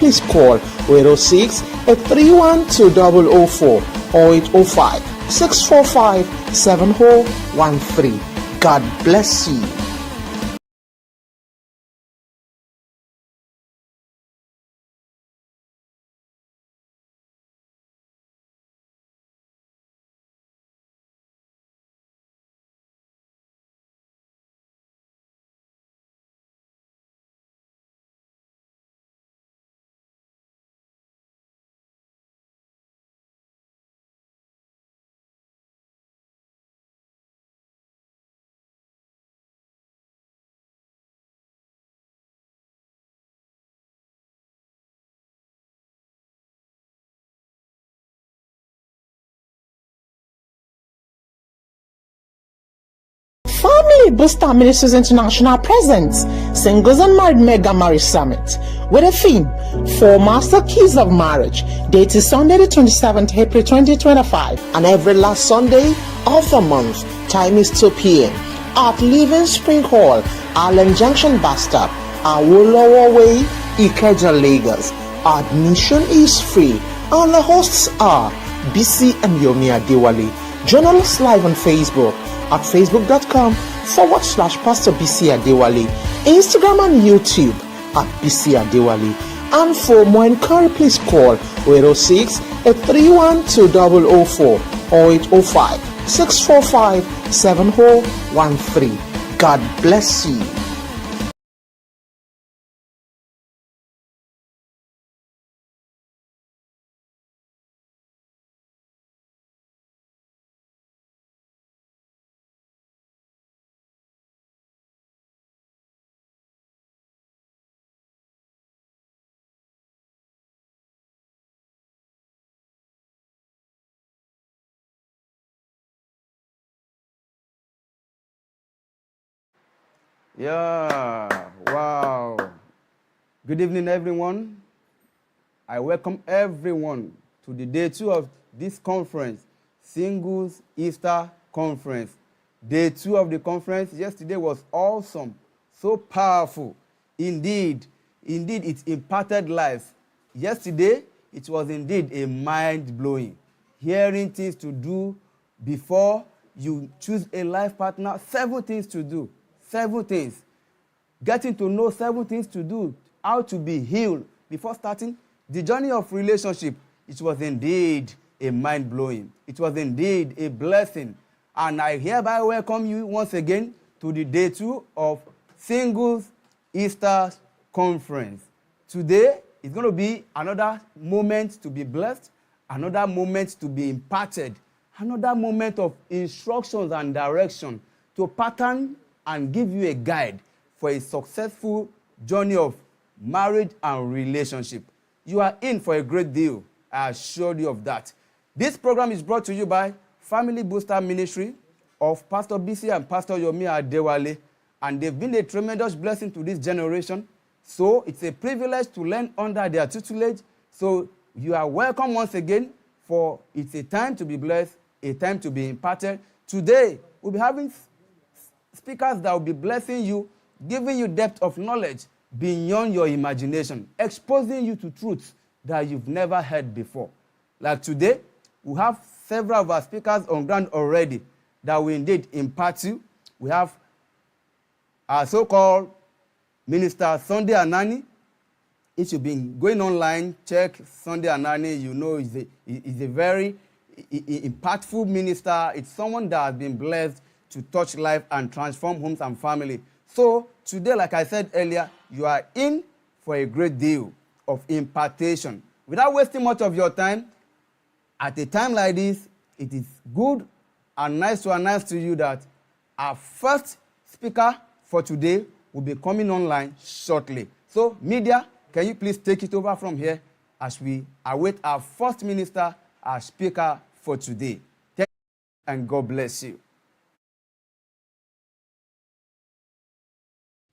please call 06 312 0004 or 805 645 7013. God bless you. Family Booster Ministries International presents Singles and Married Mega Marriage Summit with a theme, 4 Master Keys of Marriage. Date is Sunday the 27th April 2025 and every last Sunday of the month. Time is 2 p.m. at Living Spring Hall, Allen Junction Bus Stop, Awolowo Way, Ikeja, Lagos. Admission is free and the hosts are Bisi and Yomi Adewale. Join us live on Facebook at facebook.com/Pastor Bisi Adewale, Instagram and YouTube at Bisi Adewale. And for more inquiry, please call 06 312 0004 or 805 645 7013. God bless you. Yeah, wow. Good evening, everyone. I welcome everyone to the day 2 of this conference, Singles Easter Conference. Day 2 of the conference. Yesterday was awesome, so powerful. Indeed, it impacted lives. Yesterday, it was indeed a mind-blowing. Hearing things to do before you choose a life partner, 7 things to do. 7 things. Getting to know 7 things to do, how to be healed before starting the journey of relationship. It was indeed a mind-blowing. It was indeed a blessing. And I hereby welcome you once again to the day 2 of Singles Easter Conference. Today is going to be another moment to be blessed, another moment to be imparted, another moment of instructions and direction to pattern and give you a guide for a successful journey of marriage and relationship. You are in for a great deal. I assure you of that. This program is brought to you by Family Booster Ministry of Pastor Bisi and Pastor Yomi Adewale, and they've been a tremendous blessing to this generation. So it's a privilege to learn under their tutelage. So you are welcome once again, for it's a time to be blessed, a time to be imparted. Today, we'll be having speakers that will be blessing you, giving you depth of knowledge beyond your imagination, exposing you to truths that you've never heard before. Like today, we have several of our speakers on ground already that will indeed impart you. We have our so-called Minister Sunday Anani. If you've been going online, check Sunday Anani. You know he's a very impactful minister. It's someone that has been blessed to touch life and transform homes and family. So today, like I said earlier, you are in for a great deal of impartation. Without wasting much of your time, at a time like this, it is good and nice to announce to you that our first speaker for today will be coming online shortly. So media, can you please take it over from here as we await our first minister, our speaker for today. Thank you and God bless you.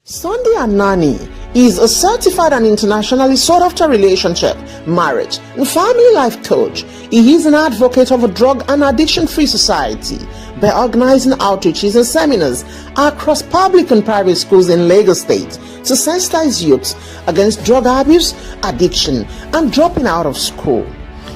Sunday Anani He is a certified and internationally sought-after relationship, marriage, and family life coach. He is an advocate of a drug and addiction-free society by organizing outreaches and seminars across public and private schools in Lagos State to sensitize youths against drug abuse, addiction, and dropping out of school.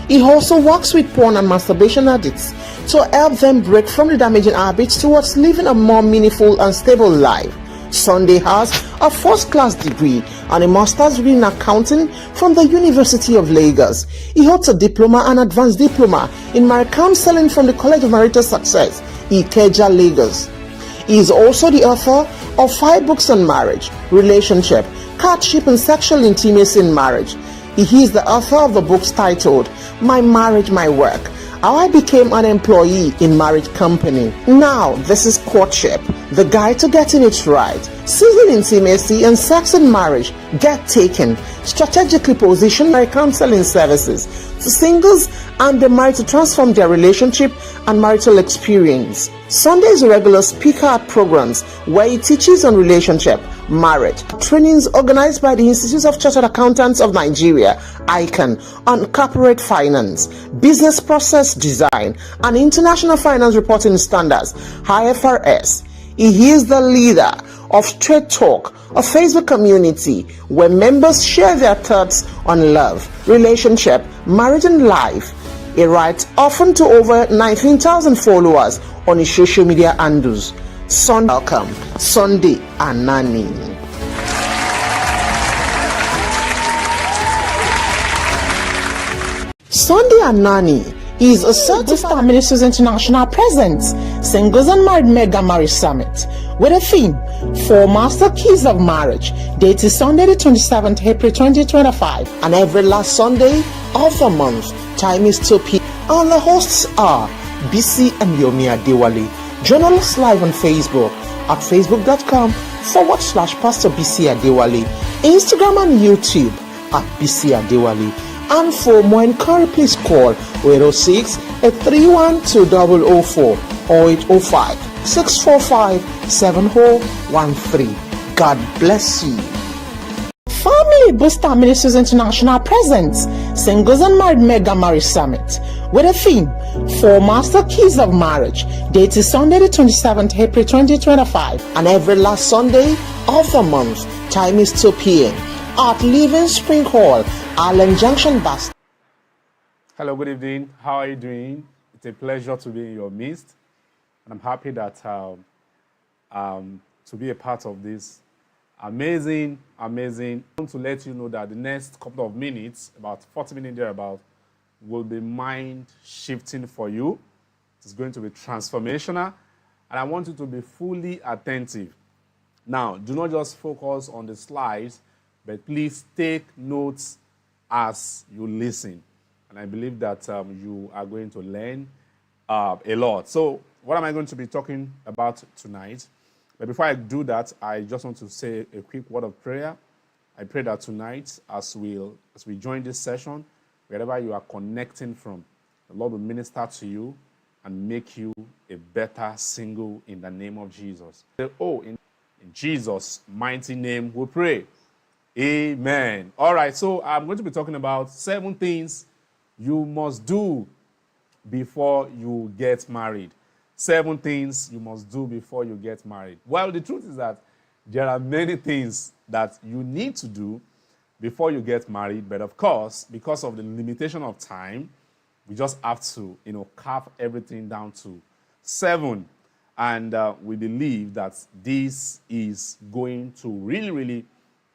He also works with porn and masturbation addicts to help them break from the damaging habits towards living a more meaningful and stable life. Sunday has a first-class degree and a master's degree in accounting from the University of Lagos. He holds a diploma and advanced diploma in marriage counseling from the College of Marital Success, Ikeja, Lagos. He is also the author of 5 books on marriage, relationship, courtship, and sexual intimacy in marriage. He is the author of the books titled My Marriage, My Work, How I Became an Employee in Marriage Company. Now, this is Courtship, the guide to getting it right. Season intimacy and sex in marriage. Get taken. Strategically position my counseling services to singles and the married to transform their relationship and marital experience. Sunday is a regular speaker at programs where he teaches on relationship, marriage, trainings organized by the Institute of Chartered Accountants of Nigeria, ICANN, on corporate finance, business process design, and international finance reporting standards, IFRS. He is the leader of Straight Talk, a Facebook community where members share their thoughts on love, relationship, marriage, and life. He writes often to over 19,000 followers on his social media handles. Welcome, Sunday Anani. Sunday Anani is a certified Ministers International presents Singles and Married Mega Marriage Summit with a theme, 4 Master Keys of Marriage, dated Sunday the 27th April 2025, and every last Sunday of the month. Time is 2 p.m. And the hosts are Bisi and Yomi Adewale. Join us live on Facebook at facebook.com/Pastor Bisi Adewale, Instagram and YouTube at Bisi Adewale. And for more inquiry, please call 806 831 2004 or 805 645 7013. God bless you. Family Booster Ministers International presents Singles and Married Mega Marriage Summit with a theme, 4 Master Keys of Marriage, dated Sunday the 27th April 2025, and every last Sunday of the month. Time is 2 p.m. at Living Spring Hall, Allen Junction Bus. Hello, good evening. How are you doing? It's a pleasure to be in your midst, and I'm happy that to be a part of this amazing. I want to let you know that the next couple of minutes, about 40 minutes thereabout, will be mind shifting for you. It's going to be transformational, and I want you to be fully attentive. Now, do not just focus on the slides, but please take notes as you listen. And I believe that you are going to learn a lot. So what am I going to be talking about tonight? But before I do that, I just want to say a quick word of prayer. I pray that tonight, as we join this session, wherever you are connecting from, the Lord will minister to you and make you a better single in the name of Jesus. In Jesus' mighty name we pray. Amen. All right, so I'm going to be talking about 7 things you must do before you get married. 7 things you must do before you get married. Well, the truth is that there are many things that you need to do before you get married, but of course, because of the limitation of time, we just have to, carve everything down to 7. And we believe that this is going to really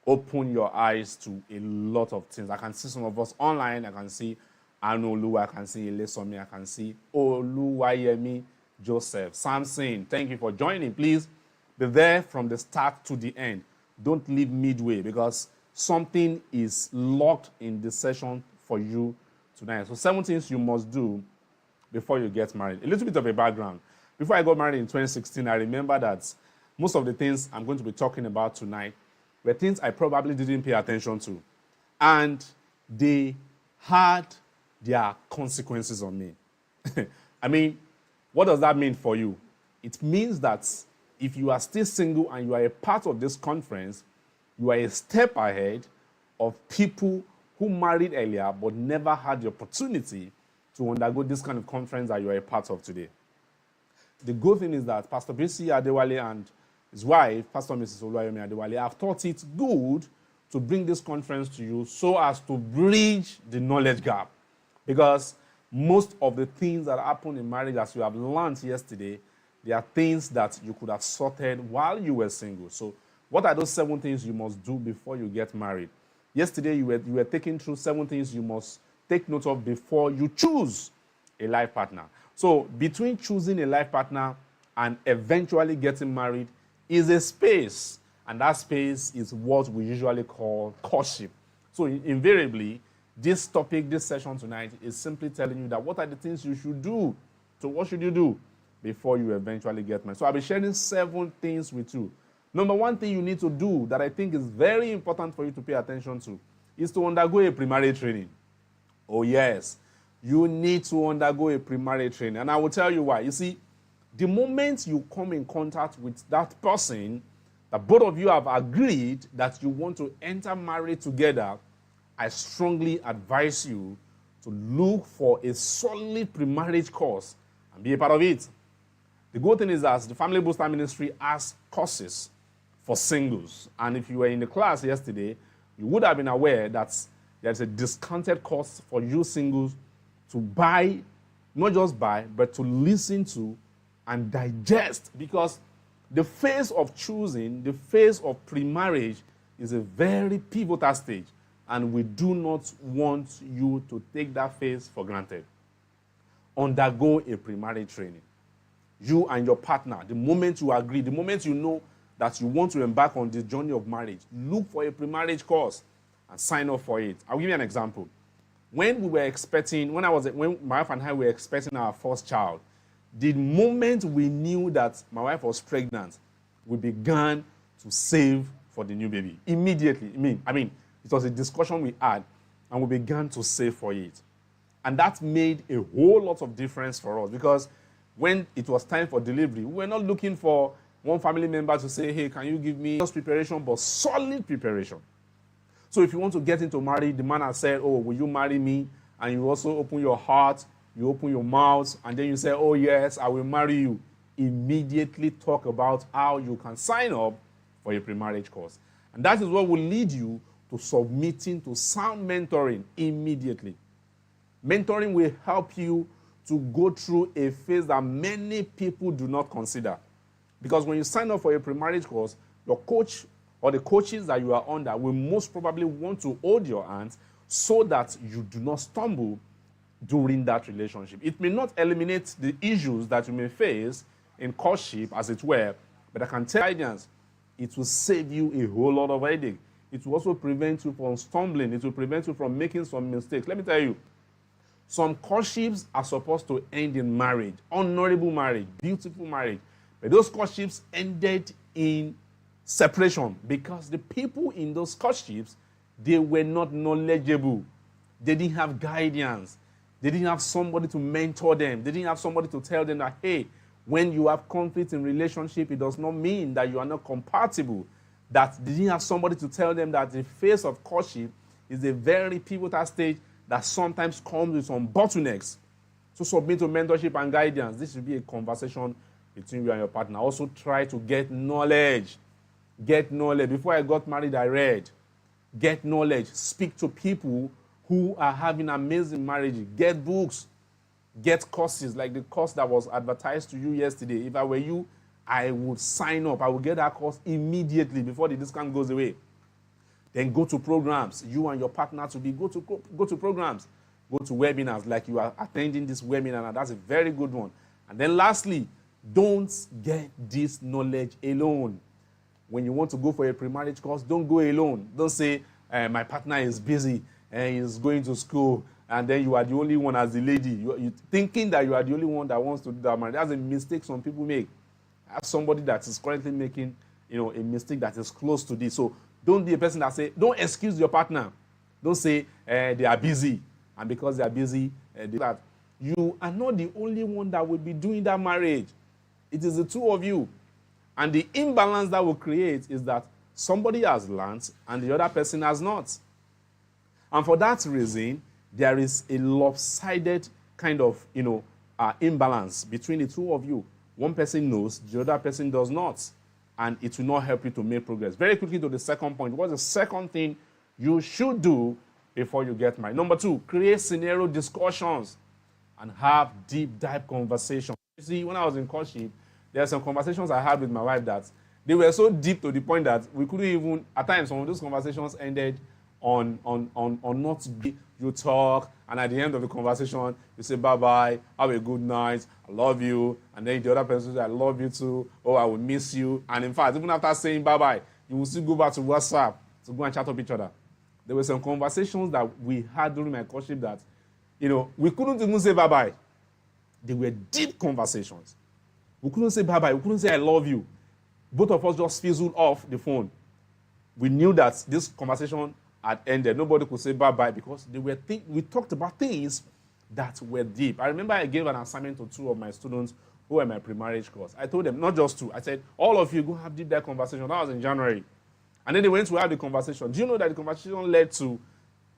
open your eyes to a lot of things. I can see some of us online. I can see Anolu, I can see Elesomi, I can see Oluwayemi, Joseph, Samson. Thank you for joining. Please be there from the start to the end. Don't leave midway, because something is locked in this session for you tonight. So 7 things you must do before you get married. A little bit of a background. Before I got married in 2016, I remember that most of the things I'm going to be talking about tonight were things I probably didn't pay attention to. And they had their consequences on me. I mean, what does that mean for you? It means that if you are still single and you are a part of this conference, you are a step ahead of people who married earlier but never had the opportunity to undergo this kind of conference that you are a part of today. The good thing is that Pastor Bisi Adewale and his wife, Pastor Mrs. Yomi Adewale, have thought it good to bring this conference to you so as to bridge the knowledge gap. Because most of the things that happen in marriage, as you have learned yesterday, they are things that you could have sorted while you were single. So what are those 7 things you must do before you get married? Yesterday, you were taking through 7 things you must take note of before you choose a life partner. So between choosing a life partner and eventually getting married is a space, and that space is what we usually call courtship. So invariably, this topic, this session tonight is simply telling you that what are the things you should do. So what should you do before you eventually get married? So I'll be sharing 7 things with you. Number 1 thing you need to do that I think is very important for you to pay attention to is to undergo a premarriage training. Oh yes, you need to undergo a premarriage training. And I will tell you why. You see, the moment you come in contact with that person, that both of you have agreed that you want to enter marriage together, I strongly advise you to look for a solid premarriage course and be a part of it. The good thing is that the Family Booster Ministry has courses for singles. And if you were in the class yesterday, you would have been aware that there's a discounted cost for you singles to buy, not just buy, but to listen to and digest, because the phase of choosing, the phase of pre-marriage is a very pivotal stage, and we do not want you to take that phase for granted. Undergo a pre-marriage training. You and your partner, the moment you agree, the moment you know that you want to embark on this journey of marriage, look for a pre-marriage course and sign up for it. I'll give you an example. When we were expecting, when my wife and I were expecting our first child, the moment we knew that my wife was pregnant, we began to save for the new baby immediately. I mean, it was a discussion we had, and we began to save for it. And that made a whole lot of difference for us, because when it was time for delivery, we were not looking for one family member to say, hey, can you give me just preparation, but solid preparation. So if you want to get into marriage, the man has said, oh, will you marry me? And you also open your heart, you open your mouth, and then you say, oh, yes, I will marry you. Immediately talk about how you can sign up for a pre-marriage course. And that is what will lead you to submitting to sound mentoring immediately. Mentoring will help you to go through a phase that many people do not consider. Because when you sign up for a pre-marriage course, your coach or the coaches that you are under will most probably want to hold your hands so that you do not stumble during that relationship. It may not eliminate the issues that you may face in courtship, as it were, but I can tell you guidance, it will save you a whole lot of headache. It will also prevent you from stumbling. It will prevent you from making some mistakes. Let me tell you, some courtships are supposed to end in marriage, honorable marriage, beautiful marriage. But those courtships ended in separation because the people in those courtships, they were not knowledgeable. They didn't have guidance. They didn't have somebody to mentor them. They didn't have somebody to tell them that, hey, when you have conflict in relationship, it does not mean that you are not compatible. That they didn't have somebody to tell them that the phase of courtship is a very pivotal stage that sometimes comes with some bottlenecks. So submit to mentorship and guidance. This should be a conversation between you and your partner. Also try to get knowledge. Get knowledge. Before I got married, I read. Get knowledge. Speak to people who are having amazing marriages. Get books. Get courses like the course that was advertised to you yesterday. If I were you, I would sign up. I would get that course immediately before the discount goes away. Then go to programs. You and your partner to be go to programs. Go to webinars like you are attending this webinar. And that's a very good one. And then lastly, don't get this knowledge alone. When you want to go for a pre-marriage course, don't go alone. Don't say, my partner is busy and he's going to school, and then you are the only one as the lady. You thinking that you are the only one that wants to do that marriage. That's a mistake some people make. I have somebody that is currently making, a mistake that is close to this. So don't be a person that say, don't excuse your partner. Don't say they are busy, and because they are busy, that you are not the only one that will be doing that marriage. It is the two of you. And the imbalance that will create is that somebody has learned and the other person has not. And for that reason, there is a lopsided kind of, imbalance between the two of you. One person knows, the other person does not. And it will not help you to make progress. Very quickly to the second point. What's the second thing you should do before you get married? Number 2, create scenario discussions and have deep dive conversations. You see, when I was in courtship, there are some conversations I had with my wife that they were so deep to the point that we couldn't even, at times, some of those conversations ended on not you talk, and at the end of the conversation, you say bye-bye, have a good night, I love you, and then the other person says, I love you too, oh, I will miss you. And in fact, even after saying bye-bye, you will still go back to WhatsApp to go and chat up each other. There were some conversations that we had during my courtship that, we couldn't even say bye-bye. They were deep conversations. We couldn't say bye-bye, we couldn't say I love you. Both of us just fizzled off the phone. We knew that this conversation had ended. Nobody could say bye-bye because we talked about things that were deep. I remember I gave an assignment to 2 of my students who were in my pre-marriage course. I told them, not just 2, I said, all of you go have deep dive conversation. That was in January. And then they went to have the conversation. Do you know that the conversation led to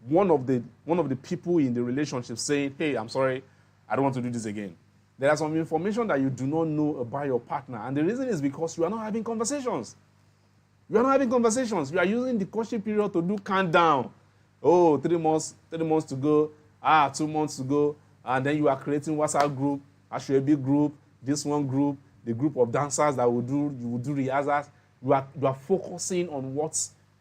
one of the people in the relationship saying, hey, I'm sorry, I don't want to do this again. There are some information that you do not know about your partner. And the reason is because you are not having conversations. You are not having conversations. You are using the courtship period to do countdown. Oh, 3 months to go. 2 months to go. And then you are creating WhatsApp group, Ashwebi group, this one group, the group of dancers that you will do rehearsals. You are focusing on what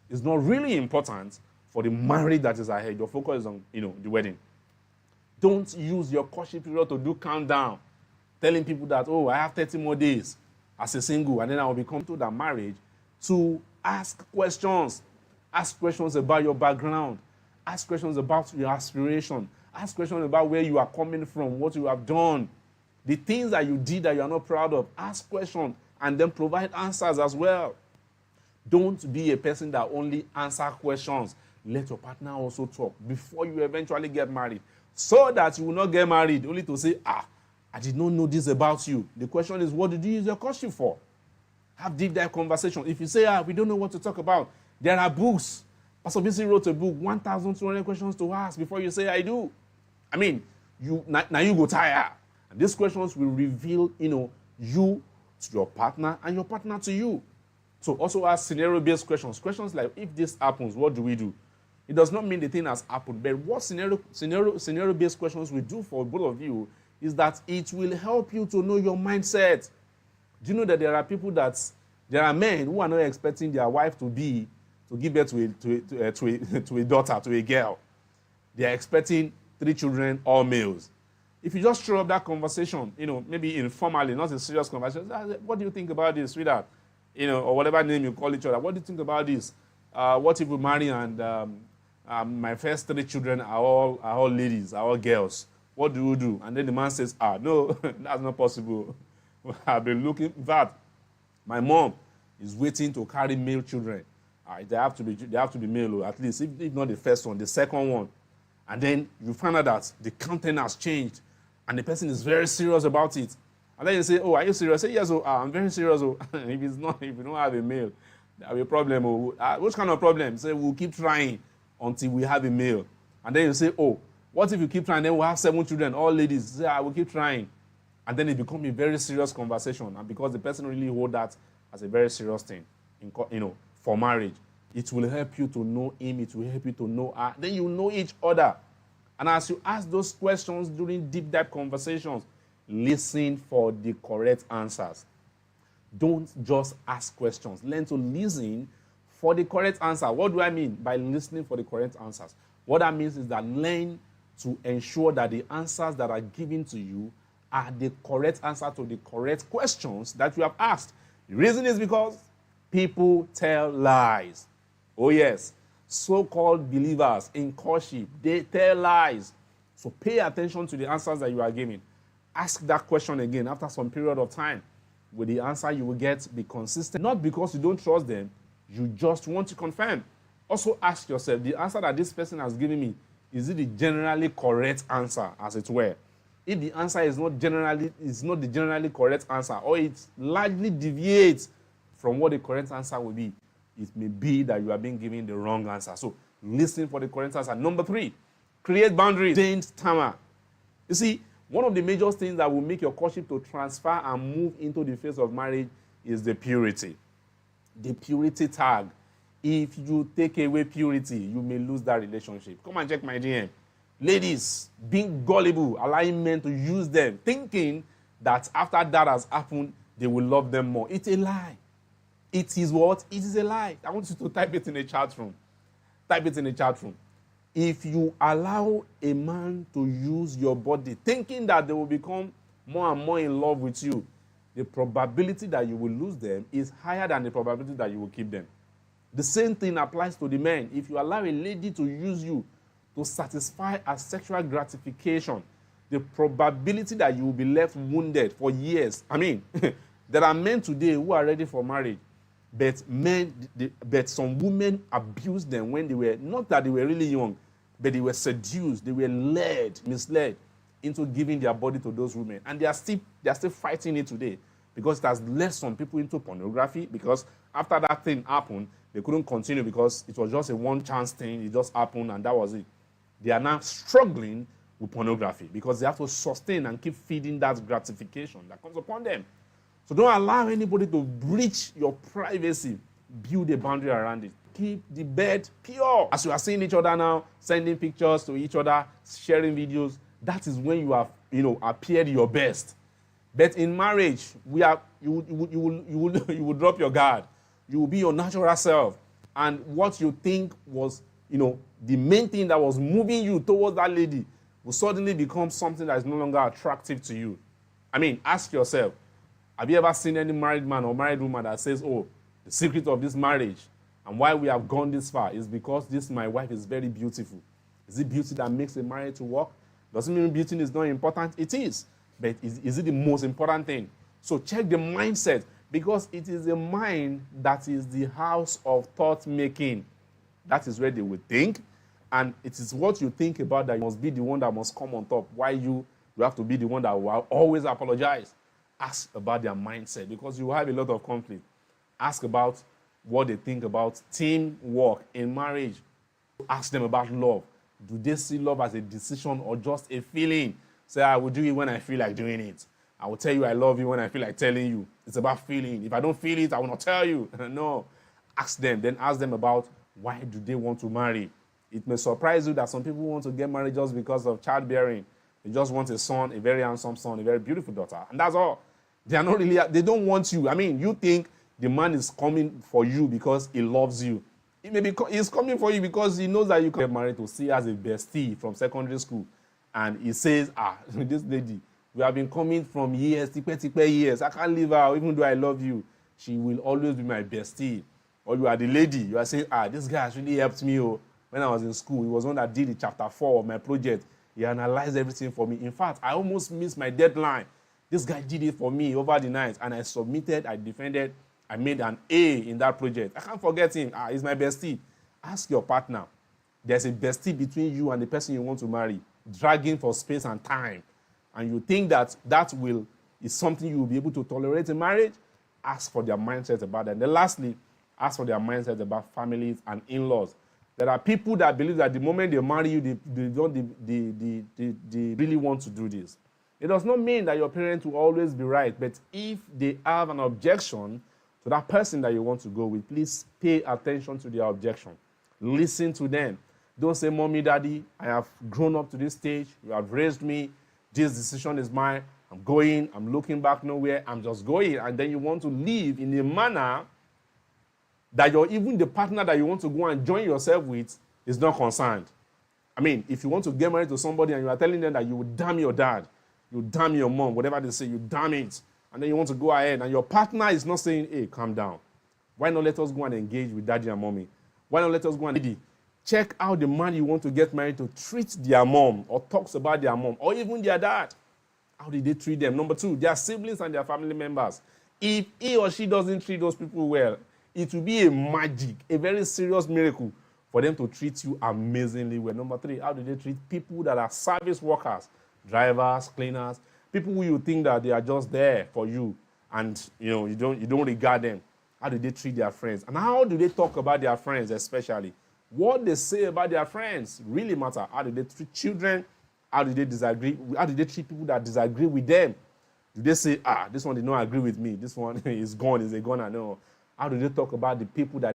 is not really important for the marriage that is ahead. Your focus is on, the wedding. Don't use your courtship period to do countdown, telling people that, oh, I have 30 more days as a single, and then I will become to that marriage. To ask questions. Ask questions about your background. Ask questions about your aspiration. Ask questions about where you are coming from, what you have done, the things that you did that you are not proud of. Ask questions and then provide answers as well. Don't be a person that only answers questions. Let your partner also talk before you eventually get married, so that you will not get married only to say, I did not know this about you. The question is, what did you use your courtship for? Have deep dive conversation. If you say, we don't know what to talk about, there are books. Pastor Bisi wrote a book, 1,200 questions to ask before you say, I do. I mean, now you go tired. And these questions will reveal, you to your partner and your partner to you. So also ask scenario-based questions. Questions like, if this happens, what do we do? It does not mean the thing has happened, but what scenario-based questions will do for both of you is that it will help you to know your mindset. Do you know that there are men who are not expecting their wife to give birth to a daughter, to a girl. They are expecting 3 children, all males. If you just throw up that conversation, maybe informally, not a serious conversation, what do you think about this, sweetheart? Or whatever name you call each other. What do you think about this? What if we marry and my first 3 children are all ladies, are all girls? What do you do? And then the man says, no, that's not possible. I've been looking that my mom is waiting to carry male children. They have to be male, at least, if not the first one, the second one. And then you find out that the content has changed and the person is very serious about it. And then you say, oh, are you serious? I say, yes, I'm very serious. If you don't have a male, there will be a problem. Which kind of problem? You say, we'll keep trying until we have a male. And then you say, oh, what if you keep trying? Then we'll have 7 children, all ladies. You say, I will keep trying. And then it becomes a very serious conversation. And because the person really hold that as a very serious thing, for marriage, it will help you to know him. It will help you to know her. Then you know each other. And as you ask those questions during deep dive conversations, listen for the correct answers. Don't just ask questions. Learn to listen for the correct answer. What do I mean by listening for the correct answers? What that means is that learn to ensure that the answers that are given to you are the correct answer to the correct questions that you have asked. The reason is because people tell lies. Oh yes, so-called believers in courtship, they tell lies. So pay attention to the answers that you are giving. Ask that question again after some period of time. With the answer you will get, be consistent. Not because you don't trust them, you just want to confirm. Also ask yourself, the answer that this person has given me, is it the generally correct answer, as it were? If the answer is not the generally correct answer, or it largely deviates from what the correct answer will be, it may be that you are being given the wrong answer. So listen for the correct answer. Number 3, create boundaries. Don't stammer. You see, one of the major things that will make your courtship to transfer and move into the phase of marriage is the purity. The purity tag. If you take away purity, you may lose that relationship. Come and check my DM. Ladies, being gullible, allowing men to use them, thinking that after that has happened, they will love them more. It's a lie. It is what? It is a lie. I want you to type it in the chat room. Type it in the chat room. If you allow a man to use your body, thinking that they will become more and more in love with you, the probability that you will lose them is higher than the probability that you will keep them. The same thing applies to the men. If you allow a lady to use you to satisfy her sexual gratification, the probability that you will be left wounded for years. I mean, there are men today who are ready for marriage, but some women abused them when they were, not that they were really young, but they were seduced, they were misled into giving their body to those women. And they are still fighting it today because it has led some people into pornography, because after that thing happened, they couldn't continue because it was just a one-chance thing. It just happened and that was it. They are now struggling with pornography because they have to sustain and keep feeding that gratification that comes upon them. So don't allow anybody to breach your privacy. Build a boundary around it. Keep the bed pure. As you are seeing each other now, sending pictures to each other, sharing videos, that is when you have, appeared your best. But in marriage, you will drop your guard. You will be your natural self. And what you think was, the main thing that was moving you towards that lady will suddenly become something that is no longer attractive to you. I mean, ask yourself, have you ever seen any married man or married woman that says, oh, the secret of this marriage and why we have gone this far is because my wife is very beautiful. Is it beauty that makes a marriage to work? Doesn't mean beauty is not important. It is. But is it the most important thing? So check the mindset, because it is the mind that is the house of thought making. That is where they will think. And it is what you think about that must be the one that must come on top. Why you have to be the one that will always apologize. Ask about their mindset, because you have a lot of conflict. Ask about what they think about teamwork in marriage. Ask them about love. Do they see love as a decision or just a feeling? Say, I will do it when I feel like doing it. I will tell you I love you when I feel like telling you. It's about feeling. If I don't feel it, I will not tell you. No. Ask them. Then ask them about why do they want to marry. It may surprise you that some people want to get married just because of childbearing. They just want a son, a very handsome son, a very beautiful daughter. And that's all. They don't want you. I mean, you think the man is coming for you because he loves you. He's coming for you because he knows that you can get married to see as a bestie from secondary school. And he says, this lady, we have been coming from years, years. I can't leave her, even though I love you. She will always be my bestie. Or you are the lady. You are saying, this guy has really helped me. When I was in school, he was one that did the chapter 4 of my project. He analyzed everything for me. In fact, I almost missed my deadline. This guy did it for me over the night. And I submitted, I defended, I made an A in that project. I can't forget him. He's my bestie. Ask your partner. There's a bestie between you and the person you want to marry, dragging for space and time. And you think that is something you will be able to tolerate in marriage? Ask for their mindset about that. And then lastly, ask for their mindset about families and in-laws. There are people that believe that the moment they marry you, they really want to do this. It does not mean that your parents will always be right, but if they have an objection to that person that you want to go with, please pay attention to their objection. Listen to them. Don't say, Mommy, Daddy, I have grown up to this stage. You have raised me. This decision is mine. I'm going. I'm looking back nowhere. I'm just going. And then you want to live in a manner that even the partner that you want to go and join yourself with is not concerned. I mean, if you want to get married to somebody and you are telling them that you will damn your dad, you damn your mom, whatever they say, you damn it, and then you want to go ahead and your partner is not saying, hey, calm down. Why not let us go and engage with daddy and mommy? Why not let us go and check out the man you want to get married to treat their mom or talks about their mom or even their dad. How did they treat them? Number 2, their siblings and their family members. If he or she doesn't treat those people well, it will be a magic, a very serious miracle for them to treat you amazingly well. Number 3, how do they treat people that are service workers, drivers, cleaners, people who you think that they are just there for you and you don't regard them. How do they treat their friends? And how do they talk about their friends especially? What they say about their friends really matter. How do they treat children? How do they disagree? How do they treat people that disagree with them? Do they say, this one did not agree with me. This one is gone, is a goner? No. How do they talk about the people that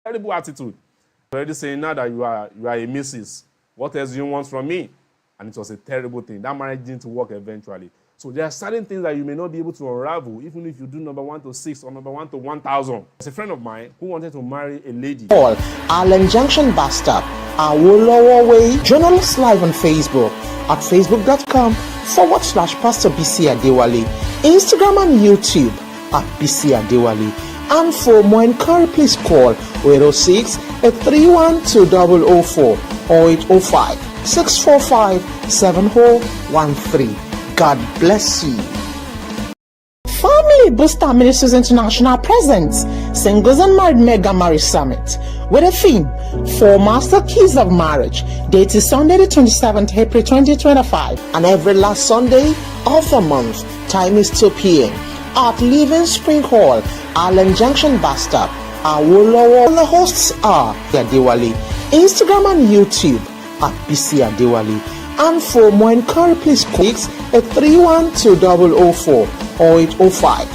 terrible attitude? You're already saying now that you are a missus. What else do you want from me? And it was a terrible thing. That marriage didn't work eventually. So there are certain things that you may not be able to unravel, even if you do number 1 to 6 or number 1 to 1,000. There's a friend of mine who wanted to marry a lady. Call Allen Junction Bus Stop, Awolowo Way, journalists live on Facebook at facebook.com/Pastor Bisi Adewale, Instagram and YouTube at Bisi Adewale. And for more inquiry, please call 806-831-2004 or 805-645-7013. God bless you. Family Booster Ministries International presents Singles and Married Mega Marriage Summit with a theme, 4 Master Keys of Marriage. Date is Sunday the 27th April 2025 and every last Sunday of the month. Time is 2 p.m. at Living Spring Hall, Allen Junction Bus Stop, Awolowo. The hosts are Adewale, Instagram and YouTube at Bisi Adewale. And for more inquiry, please call 831-2004 or 805.